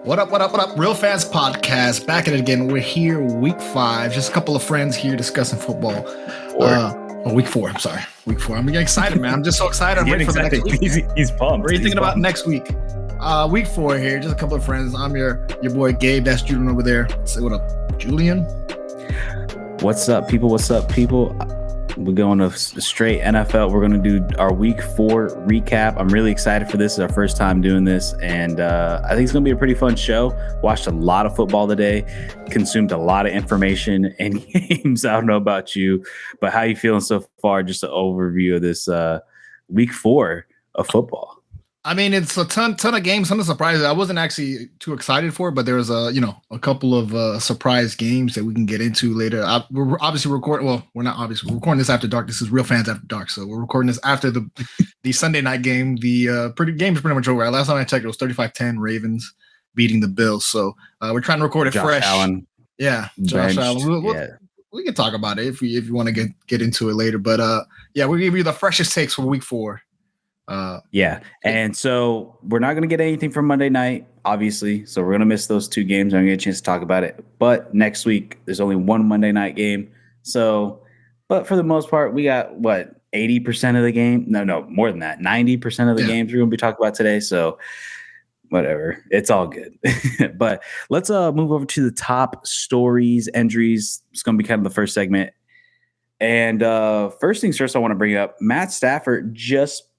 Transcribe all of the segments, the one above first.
What up, what up, what up? Real Fans Podcast, back at it again. We're here week 5. Just a couple of friends here discussing football. Week 4, I'm sorry. Week 4. I'm getting excited, man. I'm just so excited. I'm ready for the next week. He's pumped. What are you thinking about next week? Week 4 here, just a couple of friends. I'm your boy Gabe. That's Julian over there. Say what up, Julian. What's up, people? We're going to straight NFL. We're going to do our week 4 recap. I'm really excited for this. It's our first time doing this, and I think it's going to be a pretty fun show. Watched a lot of football today, consumed a lot of information and games. I don't know about you, but how you feeling so far? Just an overview of this week 4 of football. I mean, it's a ton of games. Some of the surprises I wasn't actually too excited for, but there was a couple of surprise games that we can get into later. We're obviously recording. Well, we're not obviously. We're recording this after dark. This is Real Fans After Dark, so we're recording this after the Sunday night game. The game is pretty much over. Last time I checked, it was 35-10 Ravens beating the Bills. So we're trying to record it fresh. Allen. Yeah, Josh Allen. We can talk about it if you want to get into it later. But we'll give you the freshest takes for week 4. And so we're not going to get anything from Monday night, obviously. So we're going to miss those 2 games. I'm going to get a chance to talk about it. But next week, there's only one Monday night game. So, but for the most part, we got 80% of the game? No, more than that. 90% of the games we're going to be talking about today. So whatever, it's all good. But let's move over to the top stories, injuries. It's going to be kind of the first segment. And first things first, I want to bring up Matt Stafford just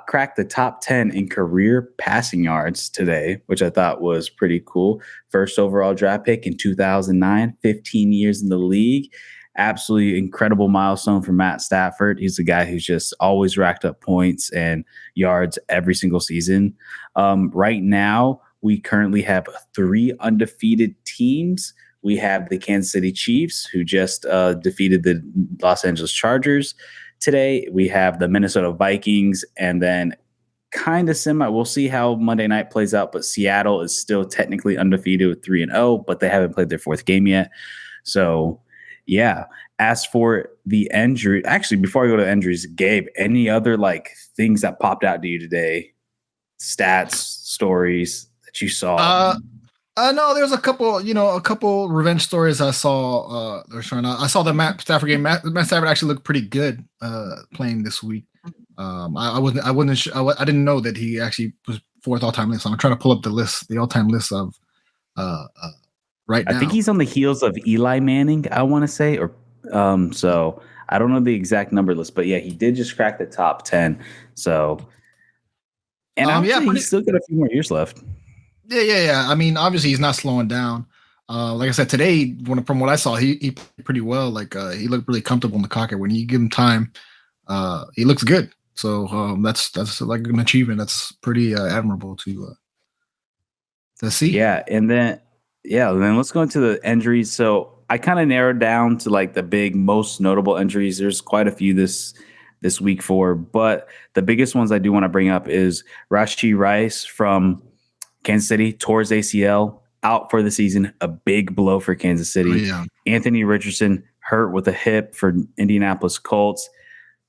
cracked the top 10 in career passing yards today, which I thought was pretty cool. First overall draft pick in 2009, 15 years in the league. Absolutely incredible milestone for Matt Stafford. He's a guy who's just always racked up points and yards every single season. Right now, we currently have 3 undefeated teams. We have the Kansas City Chiefs, who just defeated the Los Angeles Chargers. Today, we have the Minnesota Vikings, and then kind of we'll see how Monday night plays out, but Seattle is still technically undefeated with 3-0, but they haven't played their 4th game yet. So, yeah. As for the injury, actually, before I go to injuries, Gabe, any other things that popped out to you today? Stats, stories that you saw? No, there's a couple revenge stories I saw. I saw the Matt Stafford game. Matt Stafford actually looked pretty good playing this week. I didn't know that he actually was 4th all-time list. I'm trying to pull up the all-time list of right now. I think he's on the heels of Eli Manning, I want to say, or so I don't know the exact number list, but yeah, he did just crack the top 10. So, and he's still got a few more years left. Yeah. I mean, obviously he's not slowing down. Like I said today, from what I saw, he played pretty well. He looked really comfortable in the pocket. When you give him time, he looks good. So that's like an achievement. That's pretty admirable to see. Yeah, and then let's go into the injuries. So I kind of narrowed down to the big, most notable injuries. There's quite a few this week 4, but the biggest ones I do want to bring up is Rashee Rice from Kansas City tore his ACL, out for the season, a big blow for Kansas City. Oh, yeah. Anthony Richardson hurt with a hip for Indianapolis Colts.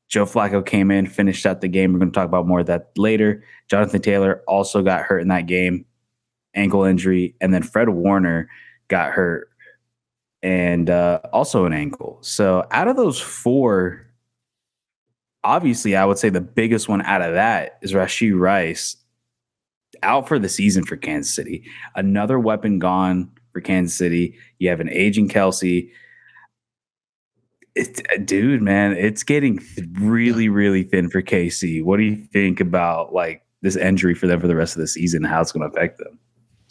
Joe Flacco came in, finished out the game. We're going to talk about more of that later. Jonathan Taylor also got hurt in that game, ankle injury. And then Fred Warner got hurt and also an ankle. So out of those 4, obviously I would say the biggest one out of that is Rashee Rice, out for the season for Kansas City. Another weapon gone for Kansas City. You have an aging Kelsey. Dude, man, it's getting really, really thin for KC. What do you think about this injury for them for the rest of the season? How it's going to affect them?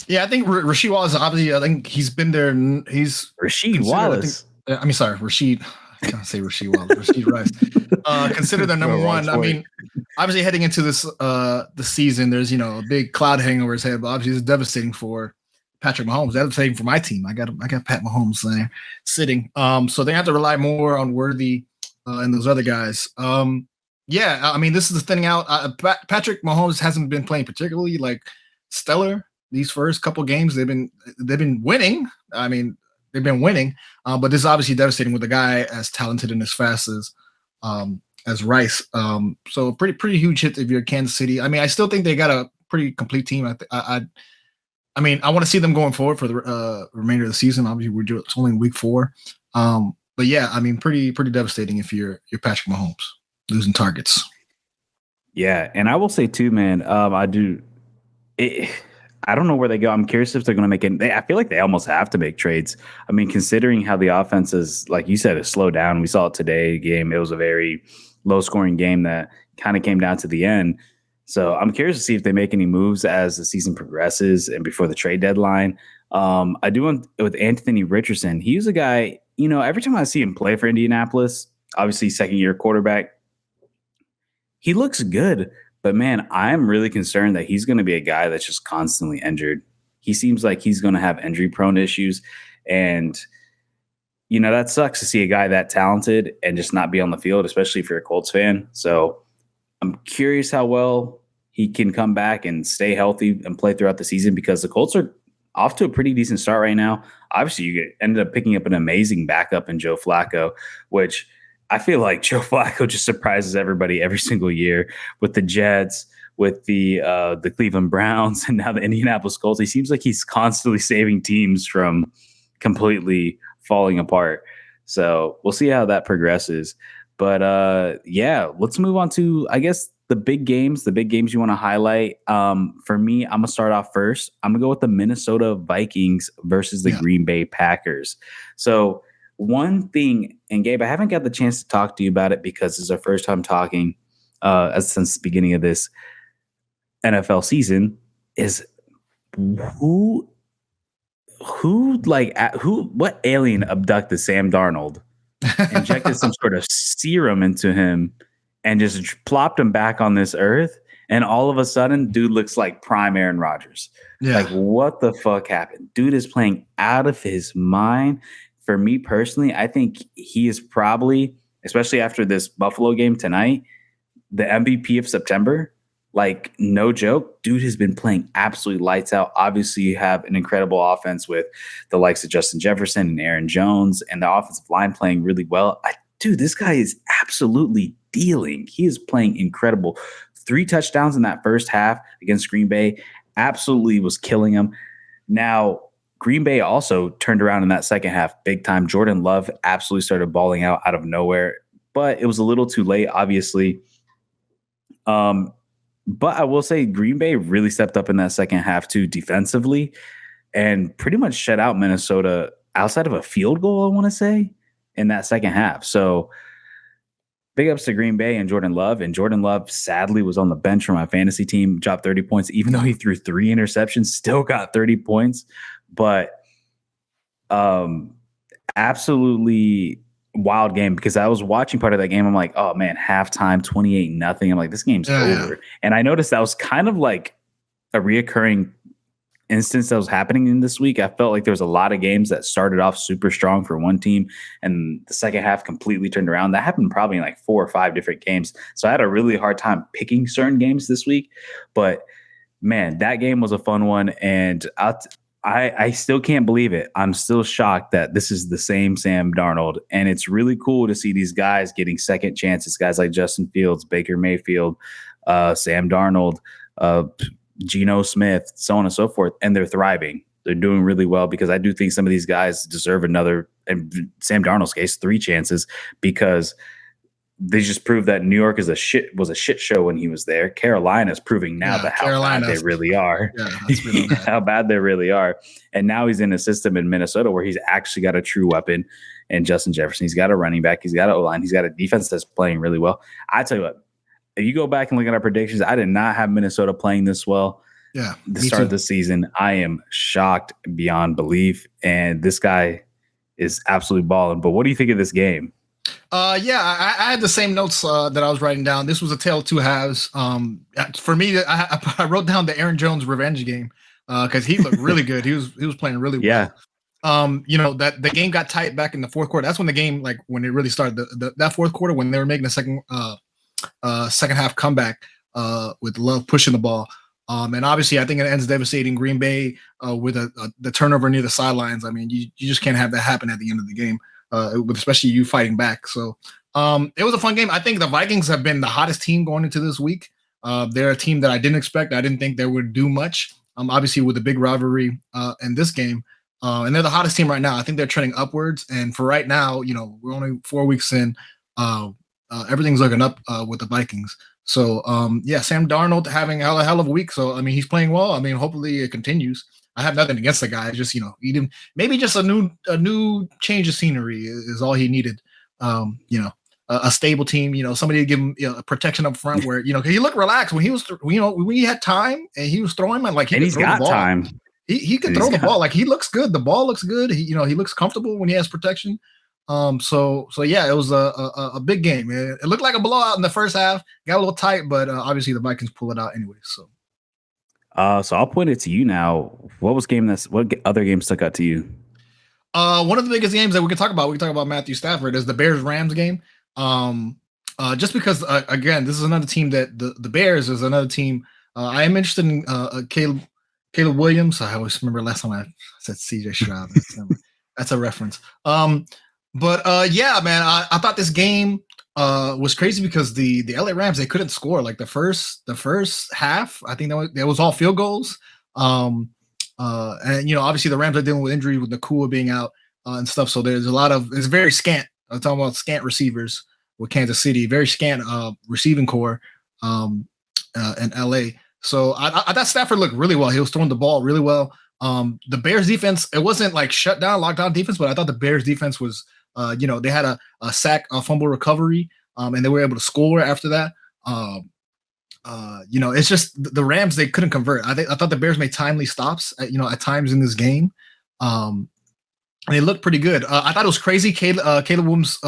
Yeah, I think Rasheed Wallace, obviously, I think he's been there. He's Rasheed Wallace. Rasheed. I can't say Rasheed Wallace. Rasheed Rice. Consider their number 1. I mean, obviously heading into this the season, there's a big cloud hanging over his head, but obviously it's devastating for Patrick Mahomes. Devastating for my team. I got Pat Mahomes there sitting. So they have to rely more on Worthy and those other guys. I mean, this is the thinning out. Patrick Mahomes hasn't been playing particularly stellar these first couple games. They've been winning. I mean, they've been winning, but this is obviously devastating with a guy as talented and as fast as Rice. So pretty huge hit if you're Kansas City. I mean, I still think they got a pretty complete team. I I mean, I want to see them going forward for the remainder of the season. Obviously, it's only in week 4. But yeah, I mean, pretty devastating if you're Patrick Mahomes losing targets. Yeah, and I will say too, man. I don't know where they go. I'm curious if they're going to make it. I feel like they almost have to make trades. I mean, considering how the offense is, like you said, is slowed down. We saw it today. Game. It was a very low scoring game that kind of came down to the end. So I'm curious to see if they make any moves as the season progresses and before the trade deadline. I do want with Anthony Richardson. He's a guy, every time I see him play for Indianapolis, obviously second year quarterback, he looks good. But man, I'm really concerned that he's going to be a guy that's just constantly injured. He seems like he's going to have injury prone issues. And, that sucks to see a guy that talented and just not be on the field, especially if you're a Colts fan. So I'm curious how well he can come back and stay healthy and play throughout the season, because the Colts are off to a pretty decent start right now. Obviously, you ended up picking up an amazing backup in Joe Flacco, which I feel like Joe Flacco just surprises everybody every single year with the Jets, with the Cleveland Browns, and now the Indianapolis Colts. He seems like he's constantly saving teams from completely falling apart. So we'll see how that progresses. But yeah, let's move on to, I guess, the big games you want to highlight. For me, I'm going to start off first. I'm going to go with the Minnesota Vikings versus the Green Bay Packers. So one thing, and Gabe, I haven't got the chance to talk to you about it because it's our first time talking since the beginning of this NFL season, is what alien abducted Sam Darnold, injected some sort of serum into him, and just plopped him back on this earth, and all of a sudden, dude looks like prime Aaron Rodgers. Yeah. Like, what the fuck happened? Dude is playing out of his mind. For me personally, I think he is probably, especially after this Buffalo game tonight, the MVP of September. Like, no joke, dude has been playing absolutely lights out. Obviously, you have an incredible offense with the likes of Justin Jefferson and Aaron Jones, and the offensive line playing really well. Dude, this guy is absolutely dealing. He is playing incredible. 3 touchdowns in that first half against Green Bay. Absolutely was killing him. Now, Green Bay also turned around in that second half big time. Jordan Love absolutely started balling out of nowhere, but it was a little too late, obviously. But I will say Green Bay really stepped up in that second half too defensively and pretty much shut out Minnesota outside of a field goal, I want to say, in that second half. So big ups to Green Bay and Jordan Love. And Jordan Love sadly was on the bench for my fantasy team, dropped 30 points, even though he threw 3 interceptions, still got 30 points. But absolutely wild game, because I was watching part of that game. I'm like, oh man, halftime 28-0. I'm like, this game's over. And I noticed that was kind of like a reoccurring instance that was happening in this week. I felt like there was a lot of games that started off super strong for one team and the second half completely turned around. That happened probably in like 4 or 5 different games. So I had a really hard time picking certain games this week. But man, that game was a fun one. And I still can't believe it. I'm still shocked that this is the same Sam Darnold. And it's really cool to see these guys getting second chances. Guys like Justin Fields, Baker Mayfield, Sam Darnold, Geno Smith, so on and so forth. And they're thriving. They're doing really well, because I do think some of these guys deserve another, and Sam Darnold's case, 3 chances, because they just proved that New York was a shit show when he was there. Carolina's proving now how bad they really are. Yeah, that's really bad. How bad they really are. And now he's in a system in Minnesota where he's actually got a true weapon and Justin Jefferson. He's got a running back. He's got an O-line. He's got a defense that's playing really well. I tell you what, if you go back and look at our predictions, I did not have Minnesota playing this well. Yeah, the start of the season. I am shocked beyond belief. And this guy is absolutely balling. But what do you think of this game? I had the same notes that I was writing down. This was a tale of 2 halves. For me, I wrote down the Aaron Jones revenge game because he looked really good. He was playing really well. That the game got tight back in the fourth quarter. That's when the game, like when it really started. That fourth quarter when they were making the second half comeback with Love pushing the ball. And obviously, I think it ends devastating Green Bay with the turnover near the sidelines. I mean, you just can't have that happen at the end of the game. Especially you fighting back. So it was a fun game. I think the Vikings have been the hottest team going into this week. They're a team that I didn't expect. I didn't think they would do much. obviously with the big rivalry in this game. And they're the hottest team right now. I think they're trending upwards. And for right now, we're only 4 weeks in. Everything's looking up with the Vikings. So, Sam Darnold having a hell of a week. So, I mean, he's playing well. I mean, hopefully it continues. I have nothing against the guy. Just, maybe just a new change of scenery is all he needed. A stable team, somebody to give him a protection up front where, he looked relaxed when he was, when he had time and he was throwing, man, like he's got the ball. Time. He can throw the ball. Like he looks good. The ball looks good. He looks comfortable when he has protection. So yeah, it was a big game. It looked like a blowout in the first half. Got a little tight, but obviously the Vikings pull it out anyway. So I'll point it to you now. What other game stuck out to you? One of the biggest games that we can talk about Matthew Stafford is the Bears-Rams game. Just because again, this is another team that the Bears is another team. I am interested in Caleb Williams. I always remember last time I said CJ Stroud. That's a reference. But yeah, man, I thought this game was crazy because the LA Rams, they couldn't score. Like the first half, I think that was all field goals. And obviously the Rams are dealing with injury with Nakua being out and stuff. So it's very scant. I'm talking about scant receivers with Kansas City, very scant receiving core in LA. So I thought Stafford looked really well. He was throwing the ball really well. The Bears defense, it wasn't like shut down, lockdown defense, but I thought the Bears defense was, they had a sack, a fumble recovery, and they were able to score after that. It's just the Rams, they couldn't convert. I thought the Bears made timely stops, at times in this game. And they looked pretty good. I thought it was crazy. Caleb Williams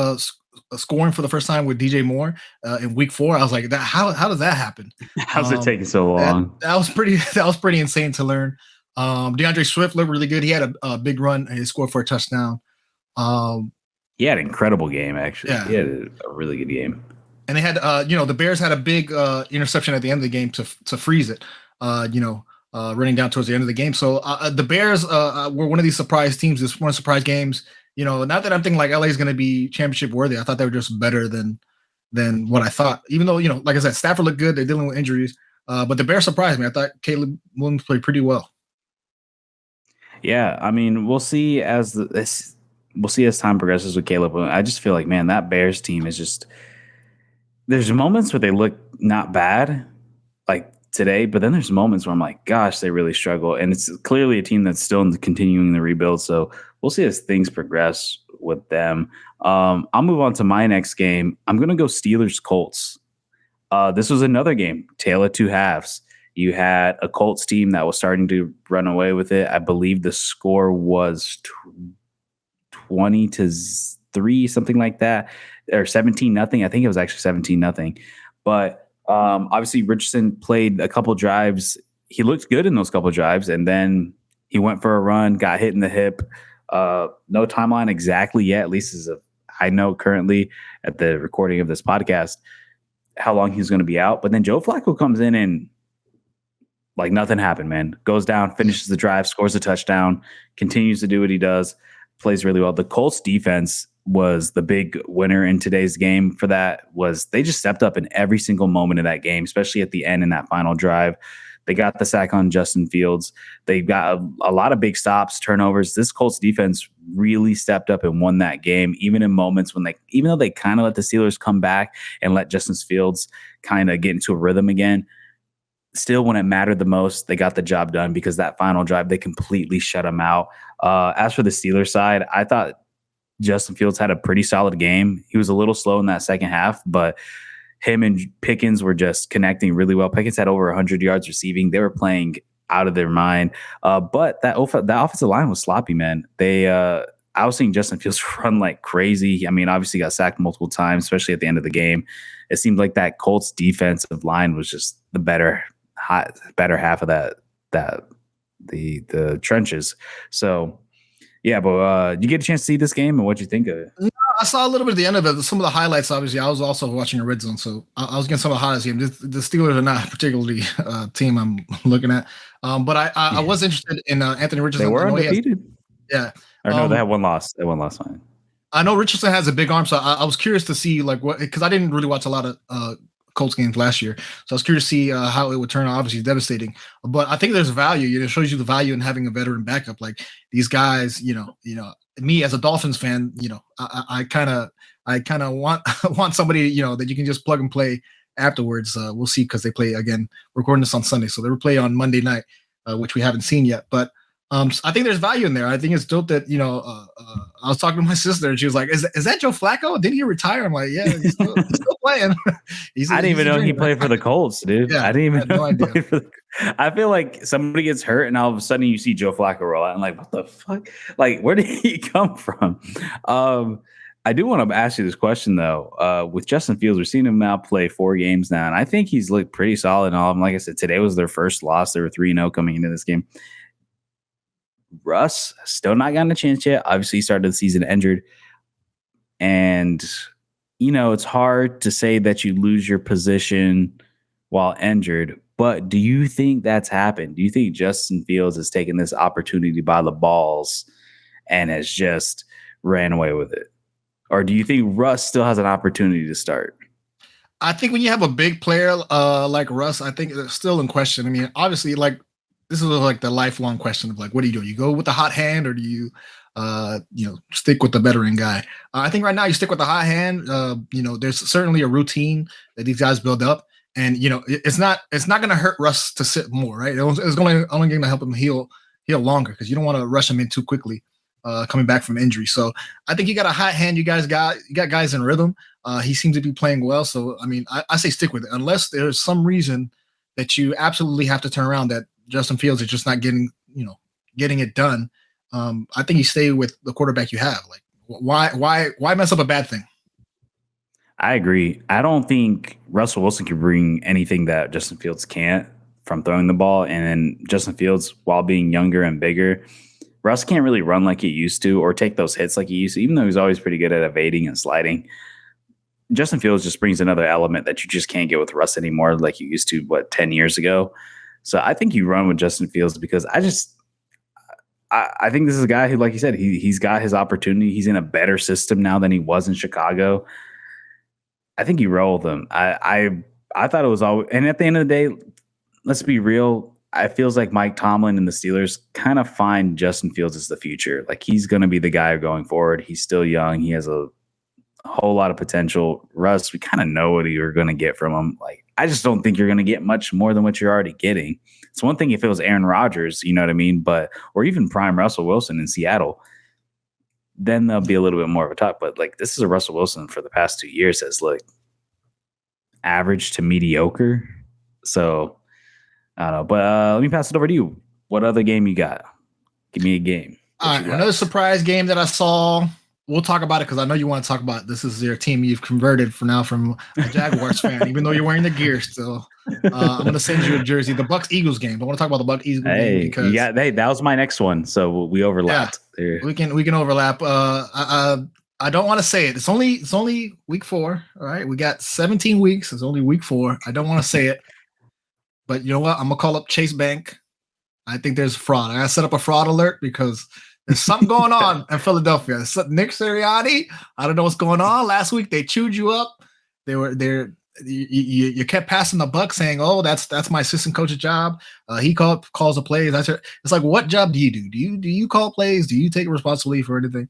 scoring for the first time with DJ Moore in week 4. I was like, how does that happen? How's it taking so long? That was pretty insane to learn. DeAndre Swift looked really good. He had a big run and he scored for a touchdown. He had an incredible game, actually. Yeah. He had a really good game. And they had, the Bears had a big interception at the end of the game to freeze it, running down towards the end of the game. So the Bears were one of these surprise teams. This one of surprise games. Not that I'm thinking like LA is going to be championship worthy. I thought they were just better than what I thought. Even though, like I said, Stafford looked good. They're dealing with injuries. But the Bears surprised me. I thought Caleb Williams played pretty well. Yeah, I mean, we'll see as time progresses with Caleb. I just feel like, man, that Bears team is just. There's moments where they look not bad, like today, but then there's moments where I'm like, gosh, they really struggle, and it's clearly a team that's still continuing the rebuild. So we'll see as things progress with them. I'll move on to my next game. I'm gonna go Steelers-Colts. This was another game, tale of two halves. You had a Colts team that was starting to run away with it. I believe the score was 20-3, something like that, or 17-0. I think it was actually 17-0. But obviously Richardson played a couple drives. He looked good in those couple drives, and then he went for a run, got hit in the hip. No timeline exactly yet, at least as I know currently at the recording of this podcast, how long he's going to be out. But then Joe Flacco comes in and like nothing happened, man. Goes down, finishes the drive, scores a touchdown, continues to do what he does, plays really well. The Colts defense was the big winner in today's game for that. Was they just stepped up in every single moment of that game, especially at the end in that final drive. They got the sack on Justin Fields. They got a lot of big stops, turnovers. This Colts defense really stepped up and won that game, even in moments when even though they kind of let the Steelers come back and let Justin Fields kind of get into a rhythm again, still when it mattered the most, they got the job done because that final drive, they completely shut them out. As for the Steelers side, I thought Justin Fields had a pretty solid game. He was a little slow in that second half, but him and Pickens were just connecting really well. Pickens had over 100 yards receiving. They were playing out of their mind. But that offensive line was sloppy, man. I was seeing Justin Fields run like crazy. I mean, obviously got sacked multiple times, especially at the end of the game. It seemed like that Colts defensive line was just the better half of the trenches. So yeah, but you get a chance to see this game and what you think of it? No, I saw a little bit at the end of it. Some of the highlights, obviously. I was also watching a red zone, so I was getting some of the highlights game. The Steelers are not particularly a team I'm looking at, but I was interested in Anthony Richardson. They were undefeated. Yeah. Or no, they had one loss. They had one loss. Fine. I know Richardson has a big arm, so I was curious to see like what, because I didn't really watch a lot of Colts games last year. So I was curious to see how it would turn out. Obviously, devastating, but I think there's value. It shows you the value in having a veteran backup. Like these guys, me as a Dolphins fan, I kind of want somebody, that you can just plug and play afterwards. We'll see, because they play again. We're recording this on Sunday, so they will play on Monday night, which we haven't seen yet. But I think there's value in there. I think it's dope that I was talking to my sister and she was like, "Is that Joe Flacco? Didn't he retire?" I'm like, "Yeah, he's still playing." I didn't even know he played for the Colts, dude. Yeah, I didn't even know he played for the. I feel like somebody gets hurt and all of a sudden you see Joe Flacco roll out. I'm like, what the fuck? Like, where did he come from? I do want to ask you this question though. With Justin Fields, we're seeing him now play 4 games now, and I think he's looked pretty solid in all of them. Like I said, today was their first loss. They were 3-0 coming into this game. Russ still not gotten a chance yet. Obviously, he started the season injured. And, it's hard to say that you lose your position while injured. But do you think that's happened? Do you think Justin Fields has taken this opportunity by the balls and has just ran away with it? Or do you think Russ still has an opportunity to start? I think when you have a big player like Russ, I think it's still in question. I mean, obviously, like, this is like the lifelong question of like, what do you do? You go with the hot hand, or do you, stick with the veteran guy? I think right now you stick with the hot hand. There's certainly a routine that these guys build up, and it's not going to hurt Russ to sit more, right? It's only going to help him heal longer, because you don't want to rush him in too quickly, coming back from injury. So I think you got a hot hand. You got guys in rhythm. He seems to be playing well. So I mean, I say stick with it, unless there's some reason that you absolutely have to turn around, that Justin Fields is just not getting it done. I think you stay with the quarterback you have. Like, why mess up a bad thing? I agree. I don't think Russell Wilson can bring anything that Justin Fields can't from throwing the ball. And then Justin Fields, while being younger and bigger, Russ can't really run like he used to or take those hits like he used to, even though he's always pretty good at evading and sliding. Justin Fields just brings another element that you just can't get with Russ anymore, like you used to, 10 years ago. So I think you run with Justin Fields, because I think this is a guy who, like you said, he's got his opportunity. He's in a better system now than he was in Chicago. I think you roll with him. I thought it was always, and at the end of the day, let's be real. It feels like Mike Tomlin and the Steelers kind of find Justin Fields as the future. Like, he's going to be the guy going forward. He's still young. He has a whole lot of potential. Russ, we kind of know what you're going to get from him. Like, I just don't think you're going to get much more than what you're already getting. It's one thing if it was Aaron Rodgers, you know what I mean? Or even prime Russell Wilson in Seattle, then there'll be a little bit more of a talk. But like, this is a Russell Wilson for the past 2 years has looked average to mediocre. So I don't know, but let me pass it over to you. What other game you got? Give me a game. Another surprise game that I saw. We'll talk about it, because I know you want to talk about it. This is your team you've converted from a Jaguars fan, even though you're wearing the gear still. I'm going to send you a jersey. The Bucs-Eagles game. I want to talk about the Bucs-Eagles game because that was my next one, so we overlapped. Yeah, we can overlap. I don't want to say it. It's only week 4. All right, we got 17 weeks. It's only week 4. I don't want to say it, but you know what? I'm gonna call up Chase Bank. I think there's fraud. I gotta set up a fraud alert, because there's something going on in Philadelphia. Nick Sirianni, I don't know what's going on. Last week they chewed you up. You kept passing the buck, saying, "Oh, that's my assistant coach's job. He calls the plays." It's like, what job do you do? Do you call plays? Do you take responsibility for anything?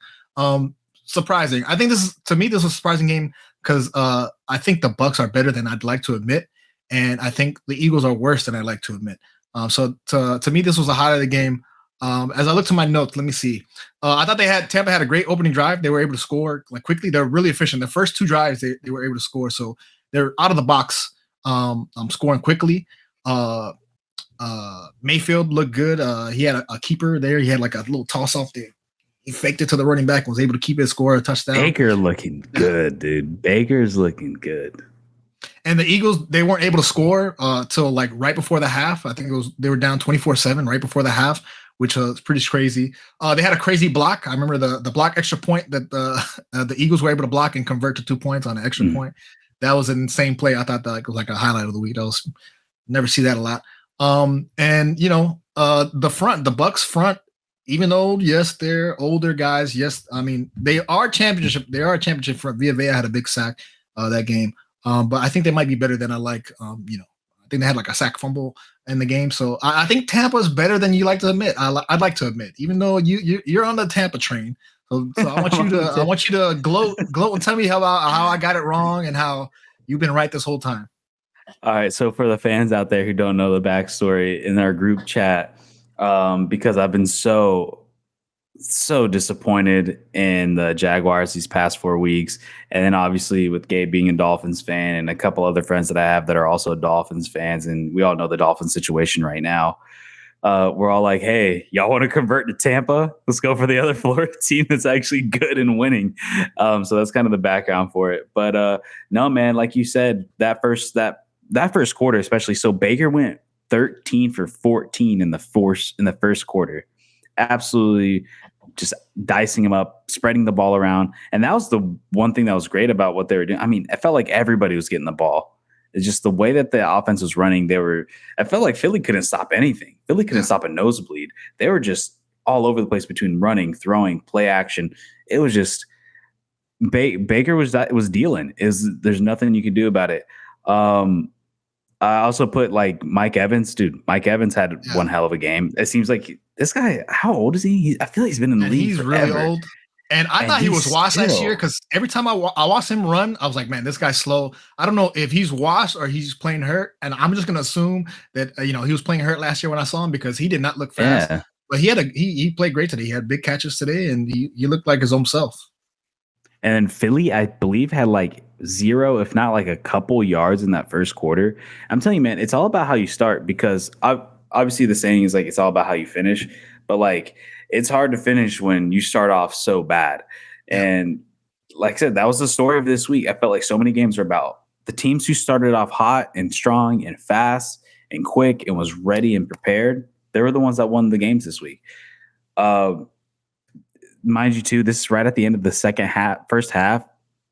Surprising. I think this was a surprising game, because I think the Bucs are better than I'd like to admit, and I think the Eagles are worse than I'd like to admit. So to me, this was a highlight of the game. As I look to my notes, let me see. I thought Tampa had a great opening drive. They were able to score like quickly. They're really efficient. The first 2 drives, they were able to score. So they're out of the box, scoring quickly. Mayfield looked good. He had a keeper there. He had like a little toss off there. He faked it to the running back and was able to keep it, score a touchdown. Baker looking good, dude. Baker's looking good. And the Eagles, they weren't able to score till like right before the half. I think they were down 24-7 right before the half, which was pretty crazy. They had a crazy block. I remember the block extra point that the Eagles were able to block and convert to 2 points on an extra point. That was an insane play. I thought that was like a highlight of the week. Never see that a lot. The Bucs front, even though yes, they're older guys. Yes, I mean they are championship. They are a championship front. Villa had a big sack that game. But I think they might be better than I like. I think they had like a sack fumble in the game. So I think Tampa's better than you like to admit. I'd like to admit, even though you're on the Tampa train. So I want you to gloat and tell me how I got it wrong and how you've been right this whole time. All right. So for the fans out there who don't know the backstory in our group chat, because I've been so disappointed in the Jaguars these past 4 weeks. And then obviously with Gabe being a Dolphins fan and a couple other friends that I have that are also Dolphins fans, and we all know the Dolphins situation right now. We're all like, hey, y'all want to convert to Tampa? Let's go for the other Florida team that's actually good and winning. So that's kind of the background for it. But no, man, like you said, that first quarter, especially. So Baker went 13 for 14 in the first quarter. Absolutely just dicing him up, spreading the ball around. And that was the one thing that was great about what they were doing. I mean, it felt like everybody was getting the ball. It's just the way that the offense was running. I felt like Philly couldn't stop anything. Philly couldn't stop a nosebleed. They were just all over the place between running, throwing, play action. It was just Baker was dealing. There's nothing you could do about it. I also put like Mike Evans. Dude, Mike Evans had one hell of a game. It seems like this guy, how old is he? I feel like he's been in the league forever. Really old. And I thought he was washed last year because every time I watched him run, I was like, man, this guy's slow. I don't know if he's washed or he's playing hurt. And I'm just going to assume that, he was playing hurt last year when I saw him because he did not look fast. Yeah. But he played great today. He had big catches today and he looked like his own self. And then Philly, I believe, had like 0, if not like a couple yards in that first quarter. I'm telling you, man, it's all about how you start because obviously the saying is like it's all about how you finish. But like it's hard to finish when you start off so bad. And like I said, that was the story of this week. I felt like so many games are about the teams who started off hot and strong and fast and quick and was ready and prepared. They were the ones that won the games this week. Mind you, too, this is right at the end of the first half.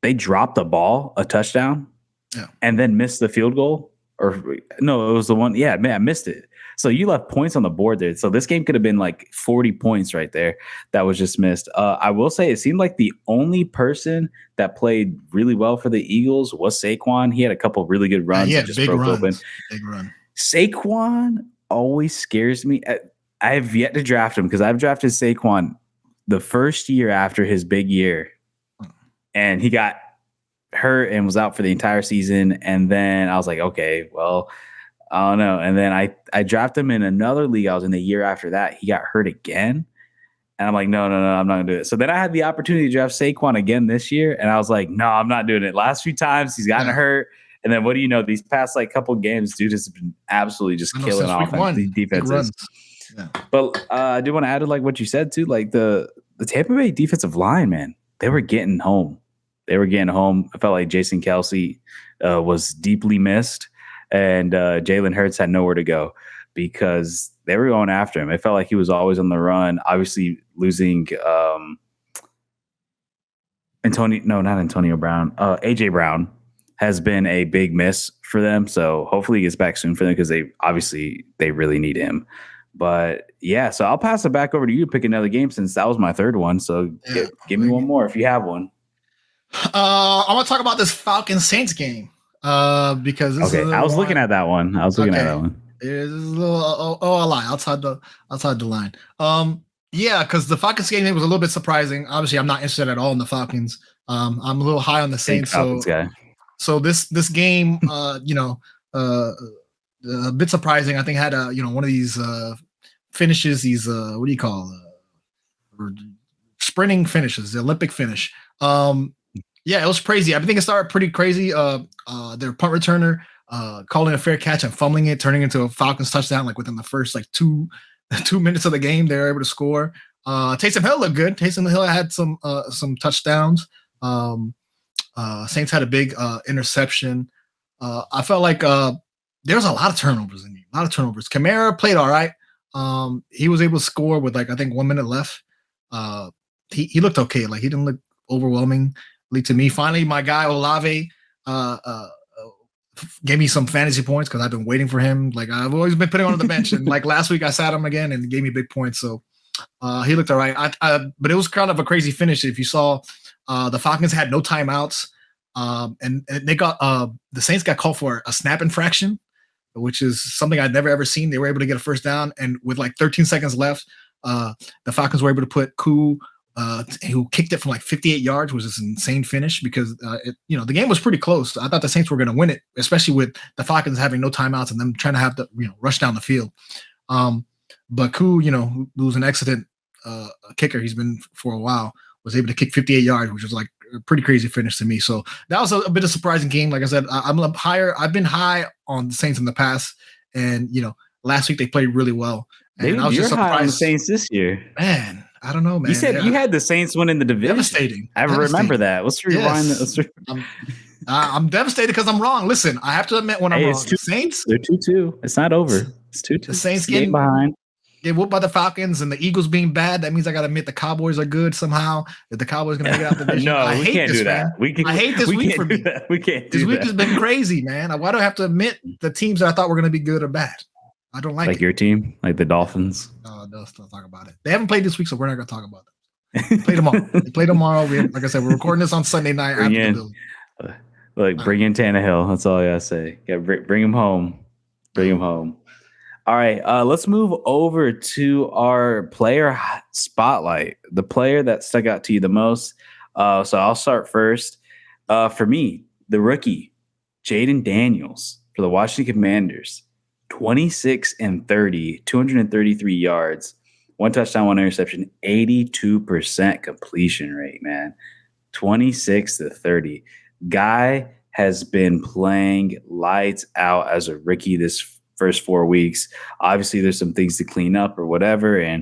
They dropped a touchdown, and then missed the field goal. Or no, it was the one. Yeah, man, I missed it. So you left points on the board there. So this game could have been like 40 points right there that was just missed. I will say it seemed like the only person that played really well for the Eagles was Saquon. He had a couple really good runs. He had just broke open. Big run. Saquon always scares me. I have yet to draft him because I've drafted Saquon the first year after his big year, and he got hurt and was out for the entire season. And then I was like, okay, well, I don't know. And then I drafted him in another league. I was in the year after that. He got hurt again. And I'm like, no, I'm not going to do it. So then I had the opportunity to draft Saquon again this year. And I was like, no, I'm not doing it. Last few times he's gotten hurt. And then what do you know? These past like couple games, dude has been absolutely just killing offense. These defenses. Yeah. But I do want to add to like what you said too. Like the Tampa Bay defensive line, man, they were getting home. I felt like Jason Kelce was deeply missed, and Jalen Hurts had nowhere to go because they were going after him. It felt like he was always on the run. Obviously, losing Antonio Brown. AJ Brown has been a big miss for them. So hopefully he gets back soon for them because they really need him. But yeah, so I'll pass it back over to you to pick another game since that was my third one. So give me one more if you have one. I want to talk about this Falcons Saints game because I was looking at that one. It's a little a lie outside the line. Because the Falcons game was a little bit surprising. Obviously, I'm not interested at all in the Falcons. I'm a little high on the Saints. So this game, a bit surprising. I think had one of these finishes. These what do you call sprinting finishes? The Olympic finish. It was crazy. I think it started pretty crazy. Their punt returner calling a fair catch and fumbling it, turning into a Falcons touchdown like within the first like 2 minutes of the game. They were able to score. Taysom Hill looked good. Taysom Hill had some touchdowns. Saints had a big interception. I felt like there was a lot of turnovers in the game. A lot of turnovers. Kamara played all right. He was able to score with like I think 1 minute left. He looked okay. Like he didn't look overwhelmingly to me. Finally, my guy Olave gave me some fantasy points because I've been waiting for him. Like I've always been putting him on the bench, and like last week I sat him again and he gave me big points. So he looked all right. But it was kind of a crazy finish. If you saw, the Falcons had no timeouts. And they got the Saints got called for a snap infraction, which is something I'd never ever seen. They were able to get a first down, and with like 13 seconds left, the Falcons were able to put Koo, who kicked it from like 58 yards, was this insane finish because the game was pretty close. I thought the Saints were going to win it, especially with the Falcons having no timeouts and them trying to have to rush down the field. But Koo, who's an excellent kicker, he's been for a while, was able to kick 58 yards, which was like a pretty crazy finish to me. So that was a bit of a surprising game. Like I said, I've been high on the Saints in the past, and last week they played really well. And I was just surprised. High on the Saints this year, man. I don't know, man. You said you had the Saints win in the division. Devastating. I remember that. Let's rewind. Yes. I'm devastated because I'm wrong. Listen, I have to admit when I'm wrong. The Saints, they're 2-2. It's not over. It's 2-2. The Saints getting behind. Get whooped by the Falcons and the Eagles being bad. That means I got to admit the Cowboys are good somehow. That the Cowboys going to make it out the division. No, we can't do that. I hate this week for me. We can't do that. This week has been crazy, man. Why do I have to admit the teams that I thought were going to be good or bad? I don't like it. Like your team, like the Dolphins. No, let's not talk about it. They haven't played this week, so we're not going to talk about it. They play tomorrow. Like I said, we're recording this on Sunday night. Bring in Tannehill. That's all I gotta say. Yeah, bring him home. Bring him home. All right, let's move over to our player spotlight. The player that stuck out to you the most. So I'll start first. For me, the rookie, Jayden Daniels for the Washington Commanders. 26-30, 233 yards, 1 touchdown, 1 interception, 82% completion rate, man. 26-30. Guy has been playing lights out as a rookie this first 4 weeks. Obviously, there's some things to clean up or whatever,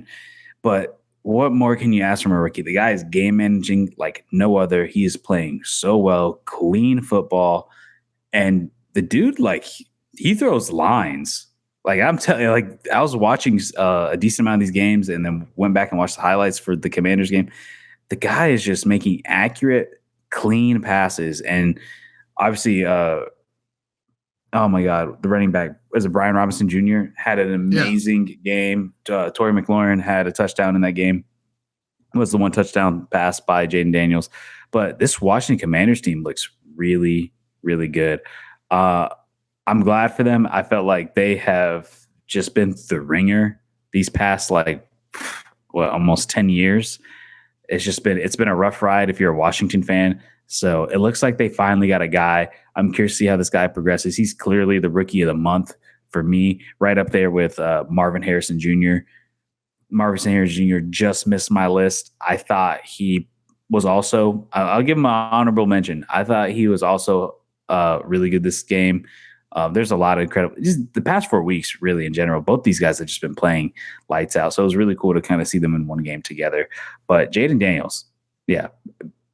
but what more can you ask from a rookie? The guy is game managing like no other. He is playing so well, clean football, and the dude, like, he throws lines. Like, I'm telling you, like, I was watching a decent amount of these games and then went back and watched the highlights for the Commanders game. The guy is just making accurate, clean passes. And obviously, oh my God, the running back, was it Brian Robinson Jr., had an amazing game. Torrey McLaurin had a touchdown in that game. It was the 1 touchdown pass by Jayden Daniels. But this Washington Commanders team looks really, really good. I'm glad for them. I felt like they have just been the ringer these past almost 10 years. It's been a rough ride if you're a Washington fan. So it looks like they finally got a guy. I'm curious to see how this guy progresses. He's clearly the rookie of the month for me, right up there with Marvin Harrison Jr. Marvin Harrison Jr. just missed my list. I thought he was also, I'll give him an honorable mention. I thought he was also really good this game. There's a lot of incredible, just the past 4 weeks, really, in general, both these guys have just been playing lights out. So it was really cool to kind of see them in one game together. But Jayden Daniels, yeah,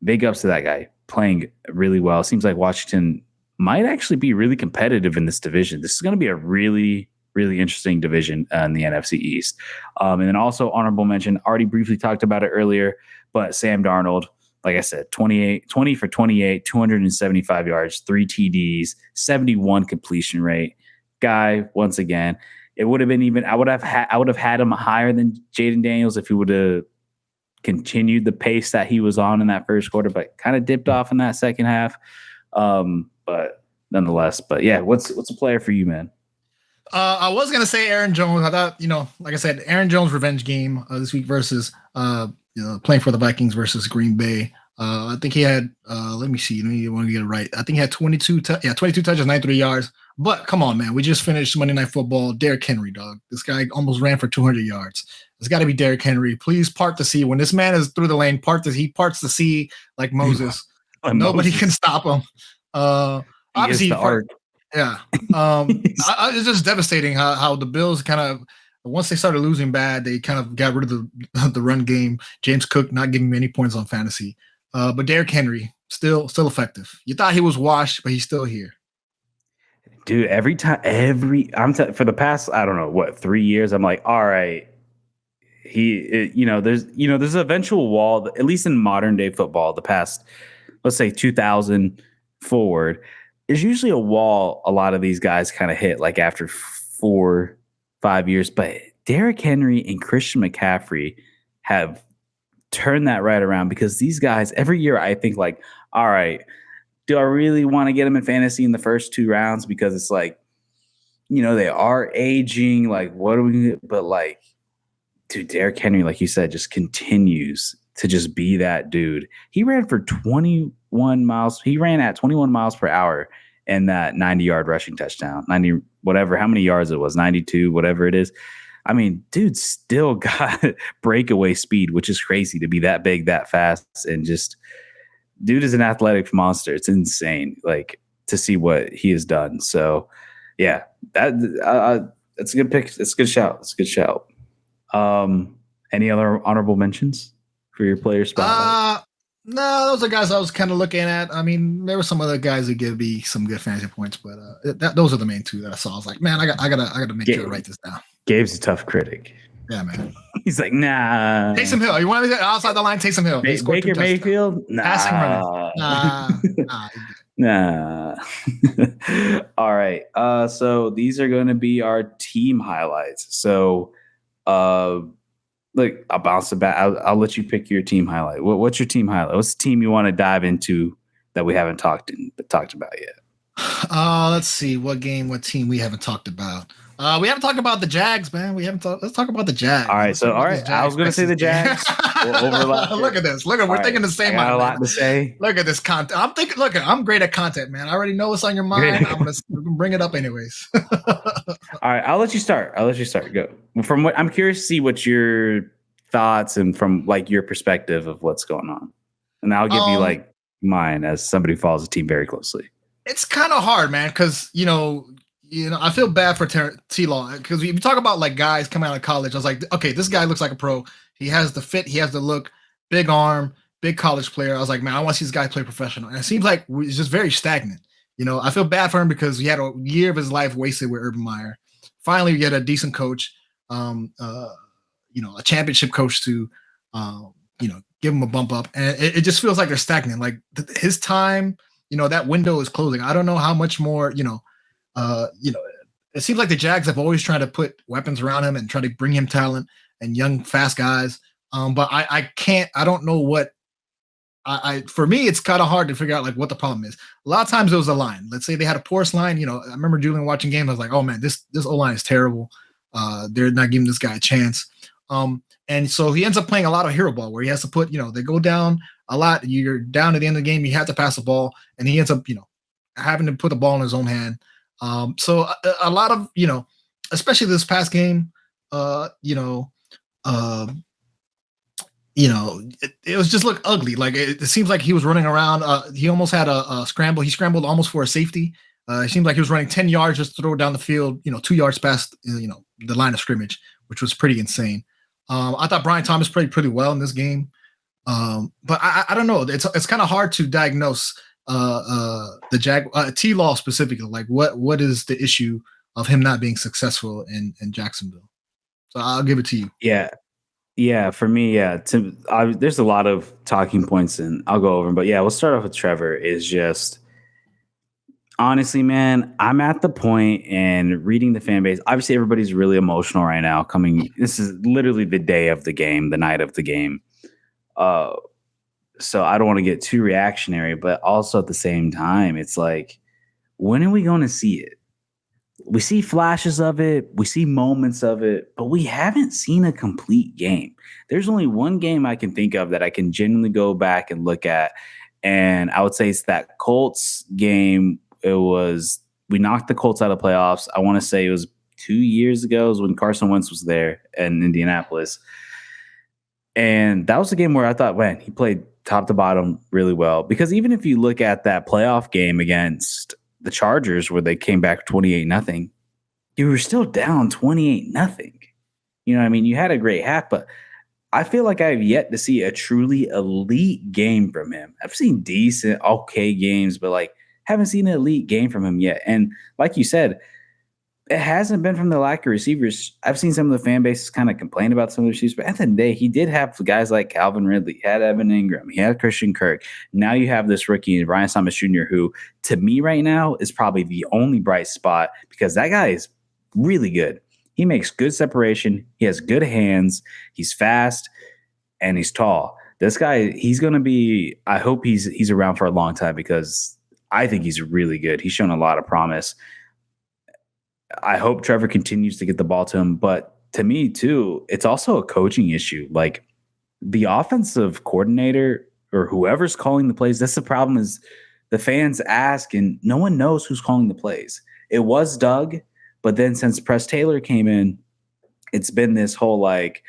big ups to that guy, playing really well. Seems like Washington might actually be really competitive in this division. This is going to be a really, really interesting division in the NFC East. And then also honorable mention, already briefly talked about it earlier, but Sam Darnold, like I said, 20 for 28, 275 yards, 3 TDs, 71 completion rate. Guy, once again, it would have been even. I would have had him higher than Jayden Daniels if he would have continued the pace that he was on in that first quarter, but kind of dipped off in that second half. But nonetheless, yeah, what's a player for you, man? I was gonna say Aaron Jones. I thought, like I said, Aaron Jones revenge game this week versus playing for the Vikings versus Green Bay. I think he had, let me see. Let me want to get it right. I think he had 22 touches, 93 yards. But come on, man. We just finished Monday Night Football. Derrick Henry, dog. This guy almost ran for 200 yards. It's got to be Derrick Henry. Please part the sea. When this man is through the lane, he parts the sea like Moses. Nobody can stop him. Obviously, yeah. It's just devastating how the Bills kind of, once they started losing bad, they kind of got rid of the run game. James Cook not giving me any points on fantasy. But Derrick Henry still effective. You thought he was washed, but he's still here. Dude, for the past, I don't know, 3 years, I'm like, all right, there's an eventual wall, at least in modern day football, the past, let's say 2000 forward, there's usually a wall a lot of these guys kind of hit like after 4-5 years. But Derrick Henry and Christian McCaffrey have turned that right around, because these guys every year, I think like, all right, do I really want to get him in fantasy in the first 2 rounds? Because it's like, they are aging. Like, what do we? But like, dude, Derrick Henry, like you said, just continues to just be that dude. He ran for 21 miles. He ran at 21 miles per hour in that 90-yard rushing touchdown. 90, whatever, how many yards it was, 92, whatever it is. I mean, dude still got breakaway speed, which is crazy to be that big, that fast, and just dude is an athletic monster. It's insane, like, to see what he has done. So, yeah, that's a good pick. It's a good shout. It's a good shout. Any other honorable mentions for your player spotlight? No, those are guys I was kind of looking at. I mean, there were some other guys that give me some good fantasy points, but those are the main 2 that I saw. I was like, man, I gotta make sure I write this down. Gabe's a tough critic. Yeah, man. He's like, nah. Taysom Hill. You want to be outside the line? Taysom Hill. Baker Mayfield? Nah. Passing running. Nah. All right. So these are going to be our team highlights. So, look, I'll bounce it back. I'll let you pick your team highlight. What's your team highlight? What's the team you want to dive into that we haven't talked about yet? Let's see. What team we haven't talked about? We haven't talked about the Jags, man. Let's talk about the Jags. All right. I was going to say the Jags. We'll look at this. We're thinking the same. I got a lot to say. Look at this content. I'm great at content, man. I already know what's on your mind. I'm going to bring it up anyways. All right. I'll let you start. Go. From what I'm curious to see what your thoughts and from like your perspective of what's going on. And I'll give you like mine as somebody who follows the team very closely. It's kind of hard, man, because I feel bad for T-Law because we talk about like guys coming out of college. I was like, okay, this guy looks like a pro. He has the fit, he has the look, big arm, big college player. I was like, man, I want to see this guy play professional. And it seems like he's just very stagnant. I feel bad for him because he had a year of his life wasted with Urban Meyer. Finally, we get a decent coach, a championship coach to, give him a bump up. And it just feels like they're stagnant. Like his time, that window is closing. I don't know how much more, it seems like the Jags have always tried to put weapons around him and try to bring him talent and young, fast guys. But I don't know what for me, it's kind of hard to figure out like what the problem is. A lot of times it was the line. Let's say they had a porous line. I remember Julian watching games. I was like, oh man, this O-line is terrible. They're not giving this guy a chance. And so he ends up playing a lot of hero ball where he has to put, they go down a lot. You're down at the end of the game. You have to pass the ball. And he ends up, having to put the ball in his own hand. So a lot of, especially this past game, it was just look ugly. Like it seems like he was running around. He almost had a scramble. He scrambled almost for a safety. It seemed like he was running 10 yards just to throw it down the field, 2 yards past, the line of scrimmage, which was pretty insane. I thought Brian Thomas played pretty well in this game. But I don't know. It's kind of hard to diagnose the T-Law specifically. Like what is the issue of him not being successful in Jacksonville? So I'll give it to you. Yeah, for me, there's a lot of talking points, and I'll go over them. But yeah, we'll start off with Trevor. Is just honestly, man, I'm at the point and reading the fan base. Obviously, everybody's really emotional right now. This is literally the day of the game, the night of the game. So I don't want to get too reactionary, but also at the same time, it's like, when are we going to see it? We see flashes of it. We see moments of it, but we haven't seen a complete game. There's only one game I can think of that I can genuinely go back and look at. And I would say it's that Colts game. We knocked the Colts out of playoffs. I want to say it was 2 years ago. It was when Carson Wentz was there in Indianapolis. And that was a game where I thought, man, he played top to bottom really well. Because even if you look at that playoff game against the Chargers where they came back 28-0, you were still down 28-0. You know what I mean? You had a great half, but I feel like I've yet to see a truly elite game from him. I've seen decent, okay games, but like haven't seen an elite game from him yet. And like you said, it hasn't been from the lack of receivers. I've seen some of the fan bases kind of complain about some of the receivers, but at the end of the day, he did have guys like Calvin Ridley, he had Evan Ingram, he had Christian Kirk. Now you have this rookie, Brian Thomas Jr., who to me right now is probably the only bright spot because that guy is really good. He makes good separation. He has good hands. He's fast and he's tall. This guy, he's going to be, I hope he's around for a long time because I think he's really good. He's shown a lot of promise. I hope Trevor continues to get the ball to him, but to me too, it's also a coaching issue. Like the offensive coordinator or whoever's calling the plays, that's the problem is the fans ask and no one knows who's calling the plays. It was Doug, but then since Press Taylor came in, it's been this whole like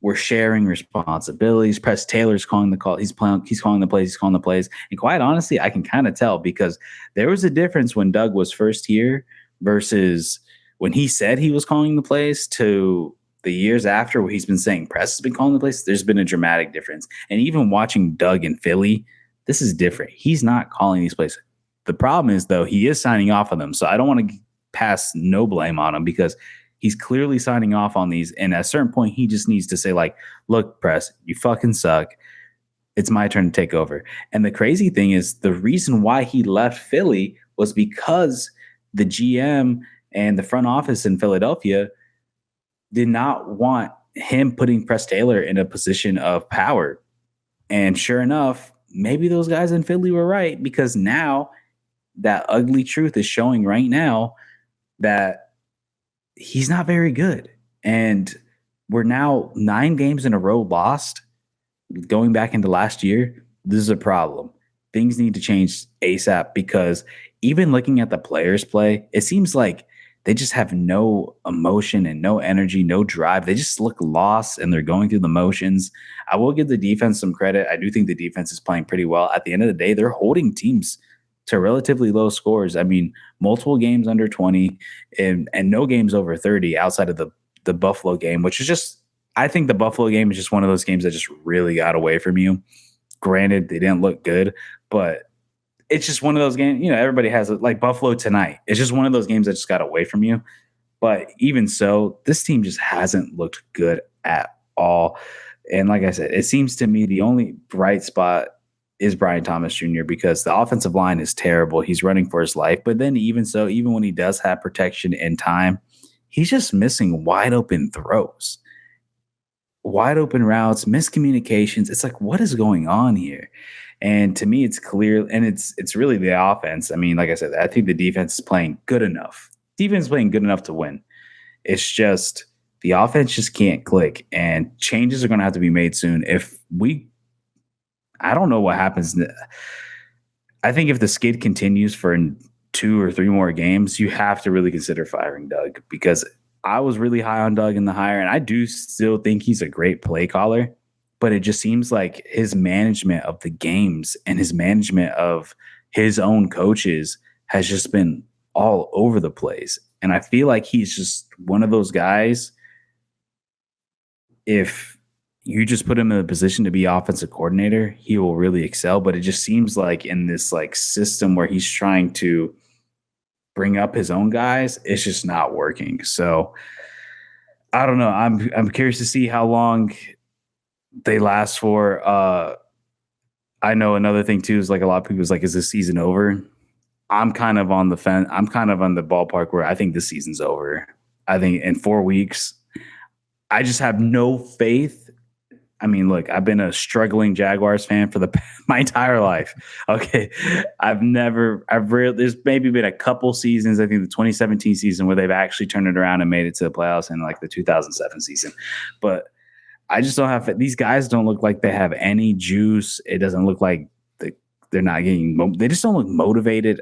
we're sharing responsibilities. Press Taylor's calling the call. He's calling the plays. He's calling the plays. And quite honestly, I can kind of tell because there was a difference when Doug was first here versus when he said he was calling the plays to the years after where he's been saying Press has been calling the plays. There's been a dramatic difference. And even watching Doug in Philly, this is different. He's not calling these plays. The problem is, though, he is signing off on them. So I don't want to pass no blame on him because he's clearly signing off on these. And at a certain point, he just needs to say, like, look, Press, you fucking suck. It's my turn to take over. And the crazy thing is the reason why he left Philly was because the GM and the front office in Philadelphia did not want him putting Press Taylor in a position of power. And sure enough, maybe those guys in Philly were right because now that ugly truth is showing right now that he's not very good. And we're now 9 games in a row lost. Going back into last year, this is a problem. Things need to change ASAP because even looking at the players play, it seems like they just have no emotion and no energy, no drive. They just look lost and they're going through the motions. I will give the defense some credit. I do think the defense is playing pretty well. At the end of the day, they're holding teams to relatively low scores. I mean, multiple games under 20 and no games over 30 outside of the Buffalo game, which is just, I think the Buffalo game is just one of those games that just really got away from you. Granted, they didn't look good, but it's just one of those games, everybody has it, like Buffalo tonight. It's just one of those games that just got away from you. But even so, this team just hasn't looked good at all. And like I said, it seems to me the only bright spot is Brian Thomas Jr. because the offensive line is terrible. He's running for his life. But then even so, even when he does have protection in time, he's just missing wide open throws, wide open routes, miscommunications. It's like, what is going on here? And to me, it's clear, and it's really the offense. I mean, like I said, I think the defense is playing good enough. Defense is playing good enough to win. It's just the offense just can't click, and changes are going to have to be made soon. I don't know what happens. I think if the skid continues for 2 or 3 more games, you have to really consider firing Doug because I was really high on Doug in the hire, and I do still think he's a great play caller. But it just seems like his management of the games and his management of his own coaches has just been all over the place. And I feel like he's just one of those guys. If you just put him in a position to be offensive coordinator, he will really excel. But it just seems like in this like system where he's trying to bring up his own guys, it's just not working. So I don't know. I'm curious to see how long they last for. I know another thing too is like a lot of people is like, is this season over? I'm kind of on the fence. I'm kind of on the ballpark where I think this season's over. I think in 4 weeks, I just have no faith. I mean, look, I've been a struggling Jaguars fan for my entire life. Okay. There's maybe been a couple seasons. I think the 2017 season where they've actually turned it around and made it to the playoffs, and like the 2007 season. But I just don't have, these guys don't look like they have any juice. It doesn't look like they're not getting, they just don't look motivated.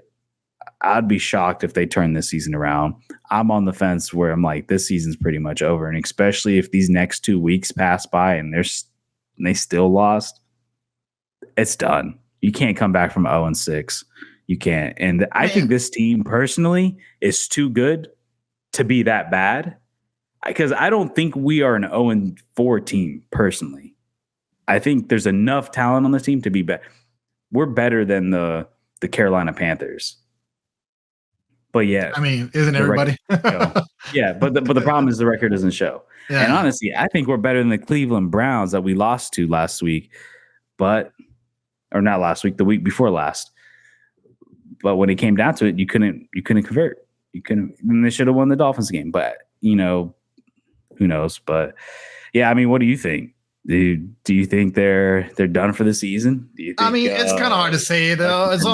I'd be shocked if they turn this season around. I'm on the fence where I'm like, this season's pretty much over. And especially if these next 2 weeks pass by and they still lost, it's done. You can't come back from 0-6. You can't. And I think this team personally is too good to be that bad. Because I don't think we are an 0-4 team personally. I think there's enough talent on the team to be better. We're better than the Carolina Panthers. But yeah, I mean, isn't everybody? Yeah, but the problem is the record doesn't show. Yeah. And honestly, I think we're better than the Cleveland Browns that we lost to last week, or not last week, the week before last. But when it came down to it, you couldn't convert. And they should have won the Dolphins game. But who knows? But yeah, I mean, what do you think? Dude, do you think they're done for the season? Do you think, I mean, it's kind of hard to say though. It's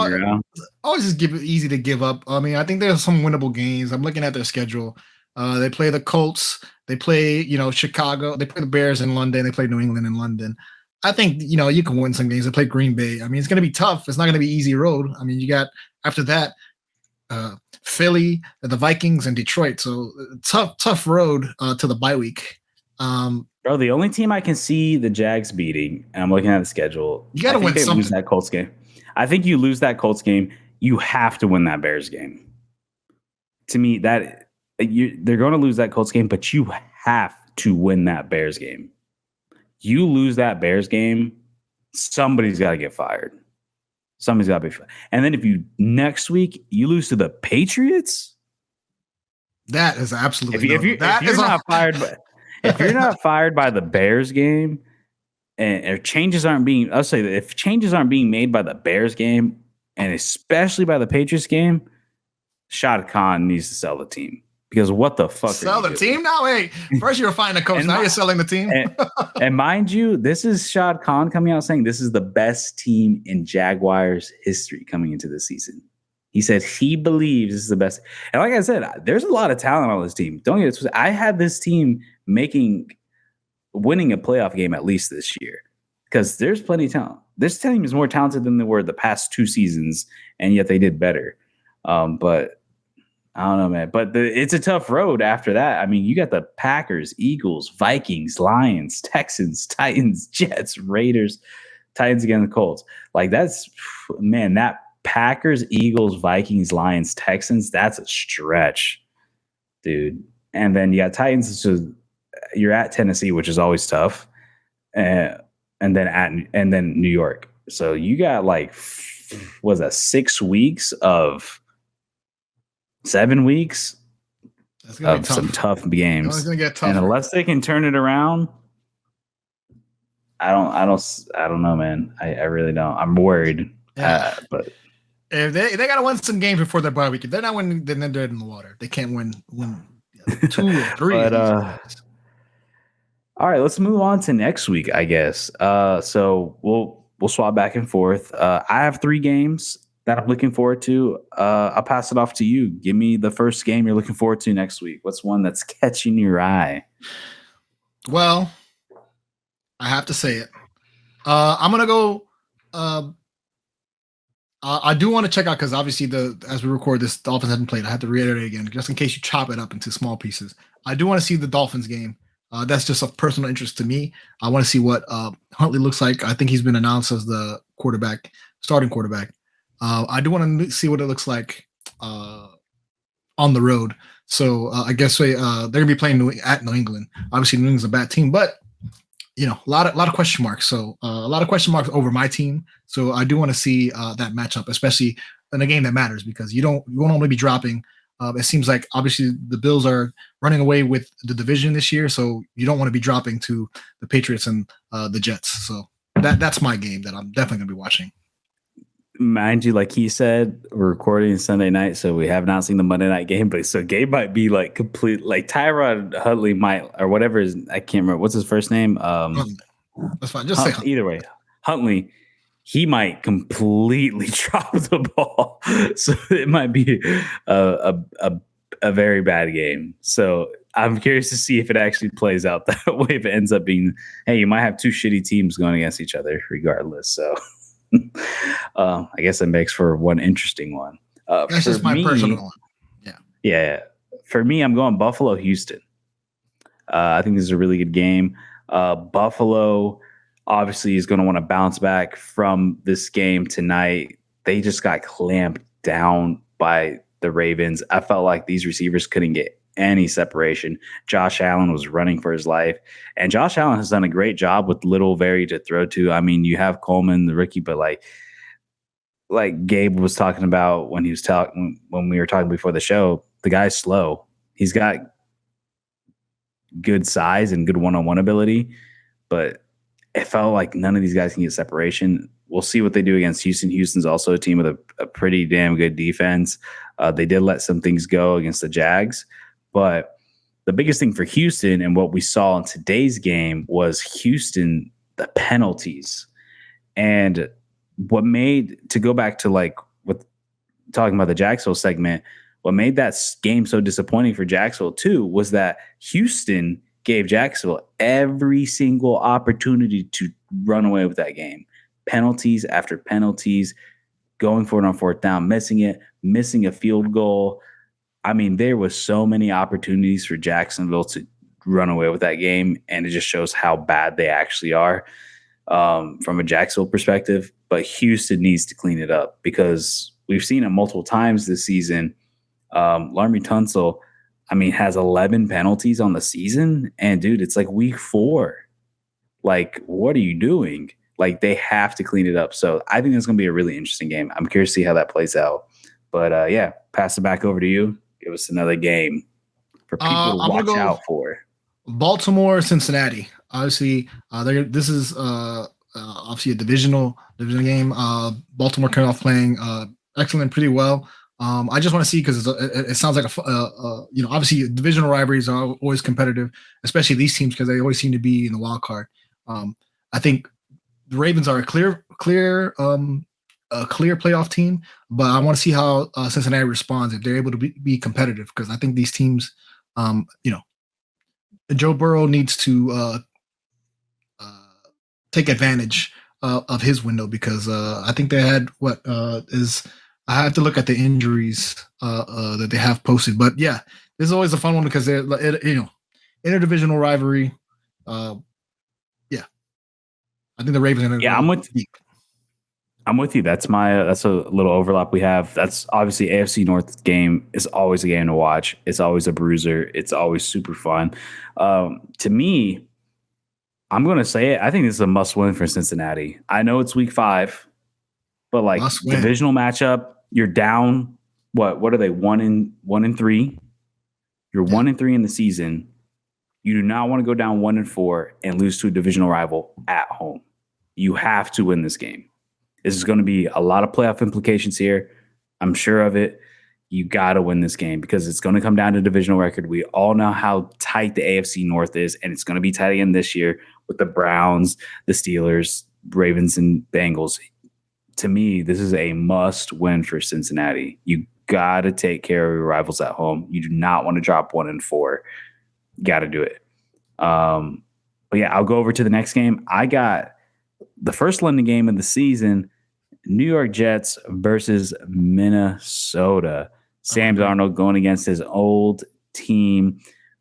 always just easy to give up. I mean, I think there's some winnable games. I'm looking at their schedule. They play the Colts. They play, Chicago. They play the Bears in London. They play New England in London. I think, you can win some games. They play Green Bay. I mean, it's going to be tough. It's not going to be easy road. I mean, you got after that, Philly, the Vikings, and Detroit. So tough road to the bye week. Bro, the only team I can see the Jags beating, and I'm looking at the schedule. You got to win something. Lose that Colts game. I think you lose that Colts game. You have to win that Bears game. To me, they're going to lose that Colts game, but you have to win that Bears game. You lose that Bears game, somebody's got to get fired. Somebody's got to be fired. And then if next week you lose to the Patriots, that is absolutely if you're not fired by. If you're not fired by the Bears game, if changes aren't being made by the Bears game, and especially by the Patriots game, Shad Khan needs to sell the team. Because what the fuck? Sell the team now? Hey, first you were finding a coach, now you're selling the team. and mind you, this is Shad Khan coming out saying this is the best team in Jaguars history coming into the season. He said he believes this is the best. And like I said, there's a lot of talent on this team. Don't get it twisted. I had this team winning a playoff game at least this year because there's plenty of talent. This team is more talented than they were the past 2 seasons, and yet they did better. But I don't know, man. But it's a tough road after that. I mean, you got the Packers, Eagles, Vikings, Lions, Texans, Titans, Jets, Raiders, Titans against the Colts. Like that Packers, Eagles, Vikings, Lions, Texans, that's a stretch, dude. And then you got Titans, you're at Tennessee, which is always tough. And then New York. So you got 6 weeks of 7 weeks of some tough games. It's gonna get tougher. And unless they can turn it around, I don't know, man. I really don't. I'm worried. Yeah. But if they got to win some games before their bye week. If they're not winning, then they're dead in the water. They can't win 2 or 3. But, all right, let's move on to next week, I guess. So we'll swap back and forth. I have 3 games that I'm looking forward to. I'll pass it off to you. Give me the first game you're looking forward to next week. What's one that's catching your eye? Well, I have to say it. I'm gonna go. I do want to check out because obviously as we record this, Dolphins haven't played. I have to reiterate again, just in case you chop it up into small pieces. I do want to see the Dolphins game. That's just of personal interest to me. I want to see what Huntley looks like. I think he's been announced as the starting quarterback. I do want to see what it looks like on the road. So I guess they're gonna be playing at New England. Obviously, New England's a bad team, but a lot of question marks. So a lot of question marks over my team. So I do want to see that matchup, especially in a game that matters, because you won't only be dropping. It seems like obviously the Bills are running away with the division this year, so you don't want to be dropping to the Patriots and the Jets. So that's my game that I'm definitely gonna be watching. Mind you, like he said, we're recording Sunday night, so we have not seen the Monday night game. But so Gabe might be complete, Tyrod Huntley might, or whatever I can't remember what's his first name. That's fine. Just say Huntley. Either way, Huntley. He might completely drop the ball, so it might be a very bad game. So I'm curious to see if it actually plays out that way. If it ends up being, hey, you might have 2 shitty teams going against each other, regardless. So. I guess it makes for one interesting one. That's just my personal one. Yeah. For me, I'm going Buffalo, Houston. I think this is a really good game. Buffalo obviously is going to want to bounce back from this game tonight. They just got clamped down by the Ravens. I felt like these receivers couldn't get any separation. Josh Allen was running for his life, and Josh Allen has done a great job with little very to throw to. I mean, you have Coleman, the rookie, but like Gabe was talking about when we were talking before the show, the guy's slow. He's got good size and good one-on-one ability, but it felt like none of these guys can get separation. We'll see what they do against Houston. Houston's also a team with a pretty damn good defense. They did let some things go against the Jags, but the biggest thing for Houston and what we saw in today's game was Houston, the penalties. And what made, to go back to like with talking about the Jacksonville segment, what made that game so disappointing for Jacksonville too was that Houston gave Jacksonville every single opportunity to run away with that game. Penalties after penalties, going for it on fourth down, missing it, missing a field goal. I mean, there was so many opportunities for Jacksonville to run away with that game, and it just shows how bad they actually are from a Jacksonville perspective. But Houston needs to clean it up because we've seen it multiple times this season. Laremy Tunsil, I mean, has 11 penalties on the season, and dude, it's like week 4. Like, what are you doing? Like, they have to clean it up. So I think it's going to be a really interesting game. I'm curious to see how that plays out. But yeah, pass it back over to you. Give us another game for people to watch out for. Baltimore, Cincinnati. Obviously, this is obviously a division game. Baltimore coming off playing excellent, pretty well. I just want to see because it sounds like obviously divisional rivalries are always competitive, especially these teams because they always seem to be in the wild card. I think the Ravens are a clear playoff team, but I want to see how Cincinnati responds if they're able to be competitive because I think these teams, Joe Burrow needs to take advantage of his window because I think they had I have to look at the injuries that they have posted, but yeah, this is always a fun one because they're interdivisional rivalry. I think the Ravens are going to. Yeah, I'm with you. That's a little overlap we have. That's obviously AFC North game is always a game to watch. It's always a bruiser. It's always super fun. To me, I'm going to say it. I think this is a must win for Cincinnati. I know it's week 5, but like divisional matchup, you're down. What are they? 1-3. You're 1-3 in the season. You do not want to go down 1-4 and lose to a divisional rival at home. You have to win this game. This is going to be a lot of playoff implications here. I'm sure of it. You got to win this game because it's going to come down to divisional record. We all know how tight the AFC North is, and it's going to be tight again this year with the Browns, the Steelers, Ravens, and Bengals. To me, this is a must win for Cincinnati. You got to take care of your rivals at home. You do not want to drop 1-4. Got to do it. But yeah, I'll go over to the next game. I got the first London game of the season, New York Jets versus Minnesota. Sam Darnold going against his old team.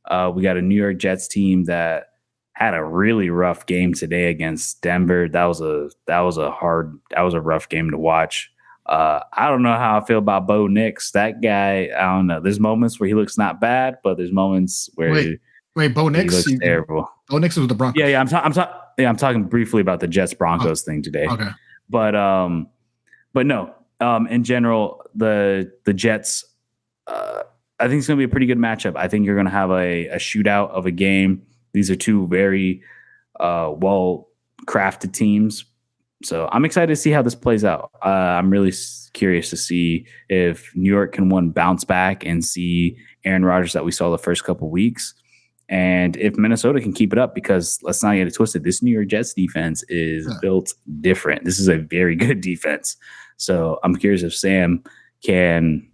We got a New York Jets team that had a really rough game today against Denver. That was a rough game to watch. I don't know how I feel about Bo Nix. That guy, I don't know. There's moments where he looks not bad, but there's moments where Wait, Bo Nix? He looks terrible. Bo Nix was with the Broncos. Yeah, I'm talking briefly about the Jets Broncos thing today. Okay. But no. In general, the Jets, I think it's going to be a pretty good matchup. I think you're going to have a shootout of a game. These are two very well-crafted teams. So I'm excited to see how this plays out. I'm really curious to see if New York can bounce back and see Aaron Rodgers that we saw the first couple weeks. And if Minnesota can keep it up, because let's not get it twisted, this New York Jets defense is built different. This is a very good defense. So I'm curious if Sam can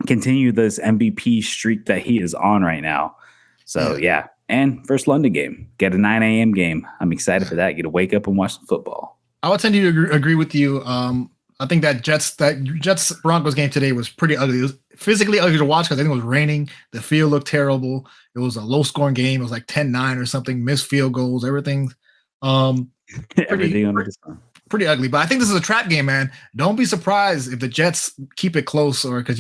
continue this MVP streak that he is on right now. So yeah. And first London game, get a 9 a.m. game. I'm excited for that. Get to wake up and watch some football. I would tend to agree with you. I think that Jets Broncos game today was pretty ugly. It was physically ugly to watch because I think it was raining. The field looked terrible. It was a low scoring game. It was like 10-9 or something. Missed field goals. Everything. Everything under the sun. Pretty ugly. But I think this is a trap game, man. Don't be surprised if the Jets keep it close, or because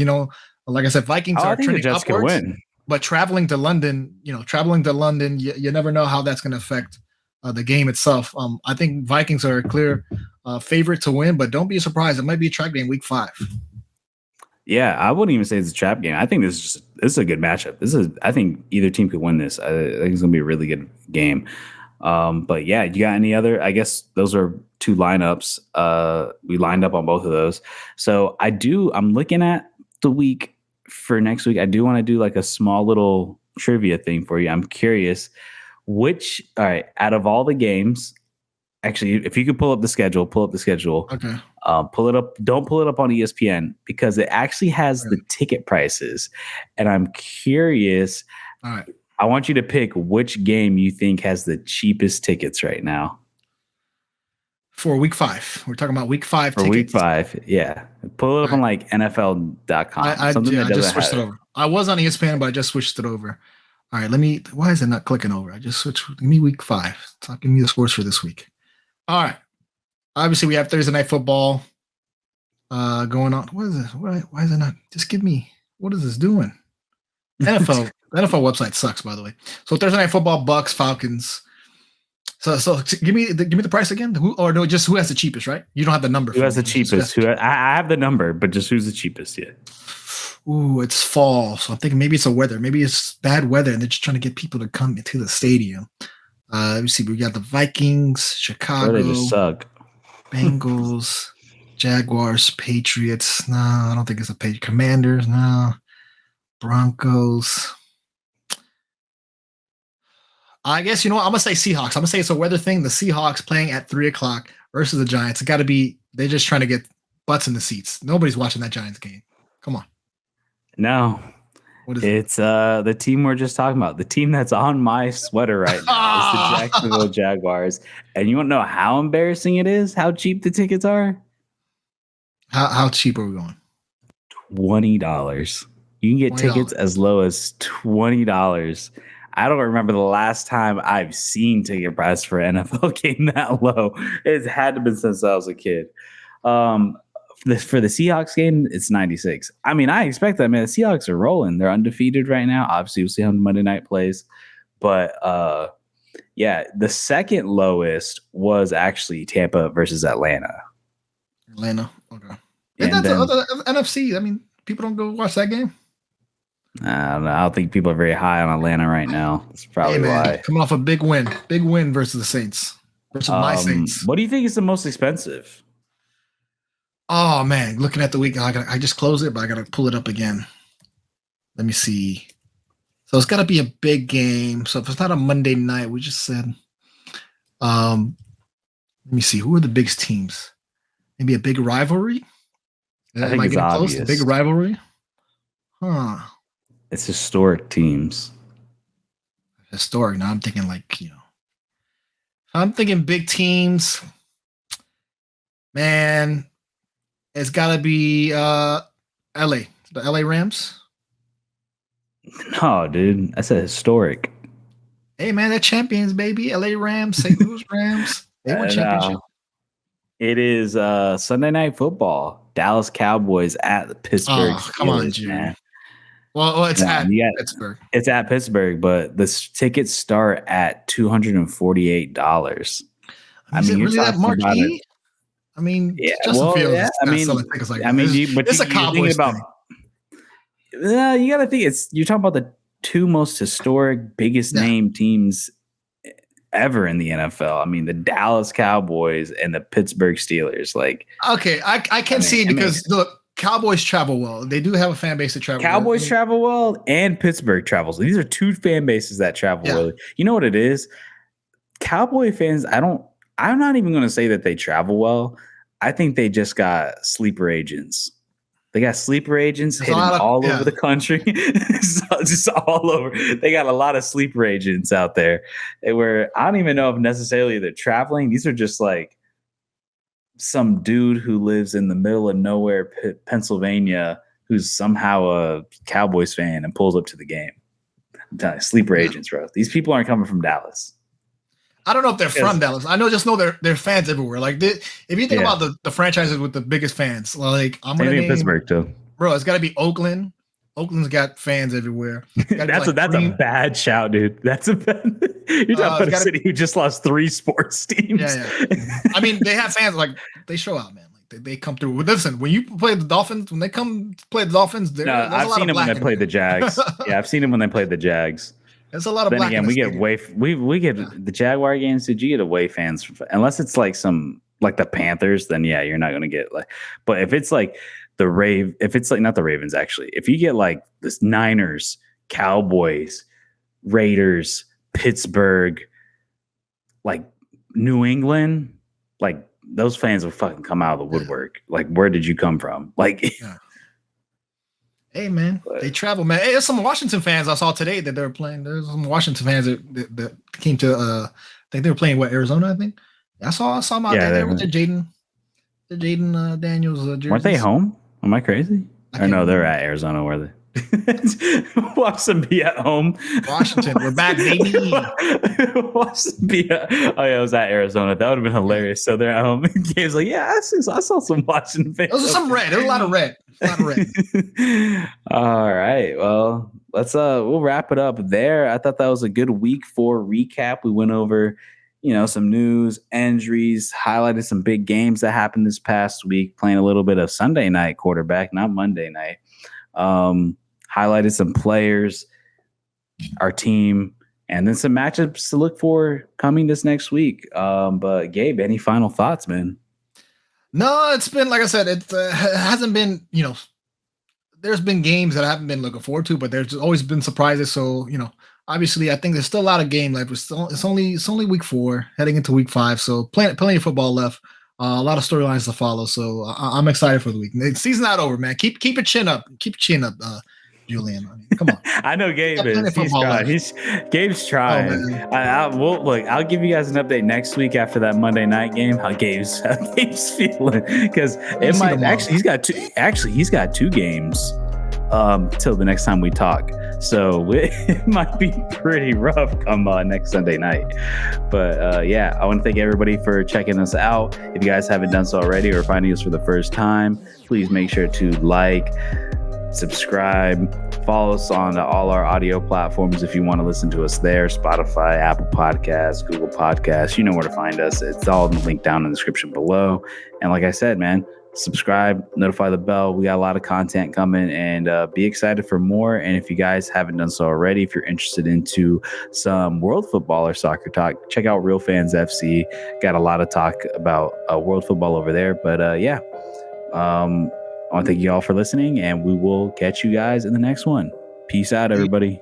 like I said, Vikings are trending the Jets upwards. Can win. But traveling to London, you never know how that's going to affect the game itself. I think Vikings are a clear favorite to win, but don't be surprised. It might be a trap game week 5. Yeah, I wouldn't even say it's a trap game. I think this is a good matchup. I think either team could win this. I think it's going to be a really good game. But yeah, you got any other? I guess those are 2 lineups. We lined up on both of those. So I'm looking at the week for next week. I do want to do like a small little trivia thing for you. I'm curious out of all the games, actually, if you could pull up the schedule. Okay. Pull it up. Don't pull it up on ESPN because it actually has the ticket prices. And I'm curious. All right. I want you to pick which game you think has the cheapest tickets right now. For week 5. We're talking about week 5 for tickets. Week 5, yeah. Pull it up on like NFL.com. I just switched it over. I was on ESPN, but I just switched it over. All right, why is it not clicking over? I just switched. Give me week 5. Stop giving me the scores for this week. All right. Obviously, we have Thursday Night Football going on. What is this? Why is it not? Just give me. What is this doing? NFL website sucks, by the way. So Thursday Night Football, Bucks, Falcons. So give me the price again. Who has the cheapest? Right? You don't have the number. Who has the cheapest? I have the number, but just who's the cheapest? Yeah. Ooh, it's fall, so I'm thinking maybe it's a weather. Maybe it's bad weather, and they're just trying to get people to come into the stadium. Let me see. We got the Vikings, Chicago. They just suck. Bengals, Jaguars, Patriots. No, I don't think it's a Patriots. Commanders. No. Broncos. I guess you know what? I'm gonna say Seahawks. I'm gonna say it's a weather thing. The Seahawks playing at 3:00 versus the Giants. It's got to be. They're just trying to get butts in the seats. Nobody's watching that Giants game. Come on. No. What is it's the team we're just talking about. The team that's on my sweater right now is the Jacksonville Jaguars. And you want to know how embarrassing it is? How cheap the tickets are? How cheap are we going? $20. You can get $20. tickets as low as $20. I don't remember the last time I've seen ticket price for an NFL game that low. It's had to be since I was a kid. For the Seahawks game, it's $96. I mean, I expect that, man. The Seahawks are rolling. They're undefeated right now. Obviously, we'll see how Monday night plays. But, the second lowest was actually Tampa versus Atlanta. Atlanta, okay. And that's the NFC. I mean, people don't go watch that game. I don't know. I don't think people are very high on Atlanta right now. That's probably why. Coming off a big win versus the Saints, versus my Saints. What do you think is the most expensive? Oh man, looking at the week, I just closed it, but I gotta pull it up again. Let me see. So it's gotta be a big game. So if it's not a Monday night, we just said, let me see. Who are the biggest teams? Maybe a big rivalry? I think it's obvious. A big rivalry? Huh. It's historic teams. Historic. Now I'm thinking I'm thinking big teams. Man, it's got to be LA. The LA Rams. No, dude. I said historic. Hey, man, they're champions, baby. LA Rams, St. Louis Rams. They won championship. It is Sunday Night Football. Dallas Cowboys at the Pittsburgh Steelers. Come on, Jim. Man. Well, it's at Pittsburgh. It's at Pittsburgh, but the tickets start at $248. I mean, really that marquee? I mean, Justin Fields. Yeah, it's a Cowboys thing. You got to think you're talking about the two most historic, biggest name teams ever in the NFL. I mean, the Dallas Cowboys and the Pittsburgh Steelers. Okay, I can see it because look, Cowboys travel well. They do have a fan base that travels. Cowboys travel well, and Pittsburgh travels. These are two fan bases that travel well. You know what it is? Cowboy fans. I'm not even going to say that they travel well. I think they just got sleeper agents. They got sleeper agents hidden all over the country. Just all over. They got a lot of sleeper agents out there where I don't even know if necessarily they're traveling. These are just like some dude who lives in the middle of nowhere, Pennsylvania, who's somehow a Cowboys fan and pulls up to the game. I'm telling you, sleeper agents, bro. These people aren't coming from Dallas. I don't know if they're from Dallas. I just know they're fans everywhere. If you think about the franchises with the biggest fans, I'm gonna name Pittsburgh too. Bro, it's got to be Oakland. Oakland's got fans everywhere. That's a bad shout, dude. That's a bad. You're talking about a city who just lost 3 sports teams. Yeah. I mean, they have fans they show out, man. They come through. Listen, when you play the Dolphins, when they come play the Dolphins, I've seen them when they played the Jags. Yeah, I've seen them when they played the Jags. There's a lot of black. Then again, we get the Jaguar games. Did you get away fans? Unless it's some the Panthers, then you're not gonna get But if it's not the Ravens actually. If you get this Niners, Cowboys, Raiders, Pittsburgh, like New England, like those fans will fucking come out of the woodwork. Like, where did you come from? Like, hey man, they travel, man. Hey, there's some Washington fans I saw today that they were playing. There's some Washington fans that came to I think they were playing Arizona, I think. I saw them out there with the Jayden Daniels jerseys. Weren't they home? Am I crazy? Or no, they're at Arizona, were they? Watch them be at home. Washington, we're back, baby. Watch them be at, it was at Arizona. That would have been hilarious. So they're at home. Gabe's like, I saw some Washington fans. There was some red. There was a lot of red. All right. Well, we'll wrap it up there. I thought that was a good week 4 recap. We went over, some news, injuries, highlighted some big games that happened this past week, playing a little bit of Sunday night quarterback, not Monday night. Highlighted some players, our team, and then some matchups to look for coming this next week. But Gabe, any final thoughts, man? No, it's been, like I said, it hasn't been, there's been games that I haven't been looking forward to, but there's always been surprises. So, obviously I think there's still a lot of game left. It's only week 4 heading into week 5. So plenty of football left. A lot of storylines to follow. So I'm excited for the week. The season's not over, man. Keep your chin up. Keep your chin up, Julian. I mean, come on. I know Gabe is. He's trying. Gabe's trying. I'll give you guys an update next week after that Monday night game. How Gabe's feeling, because it might actually he's got 2 games till the next time we talk. So it might be pretty rough come next Sunday night. But I want to thank everybody for checking us out. If you guys haven't done so already or finding us for the first time, please make sure to like, subscribe, follow us on all our audio platforms if you want to listen to us there. Spotify, Apple Podcasts, Google Podcasts, you know where to find us. It's all linked down in the description below. And like I said, man, subscribe, notify the bell. We got a lot of content coming, and be excited for more. And if you guys haven't done so already, if you're interested into some world football or soccer talk, check out Real Fans FC. Got a lot of talk about world football over there. But I want to thank you all for listening, and we will catch you guys in the next one. Peace out, everybody.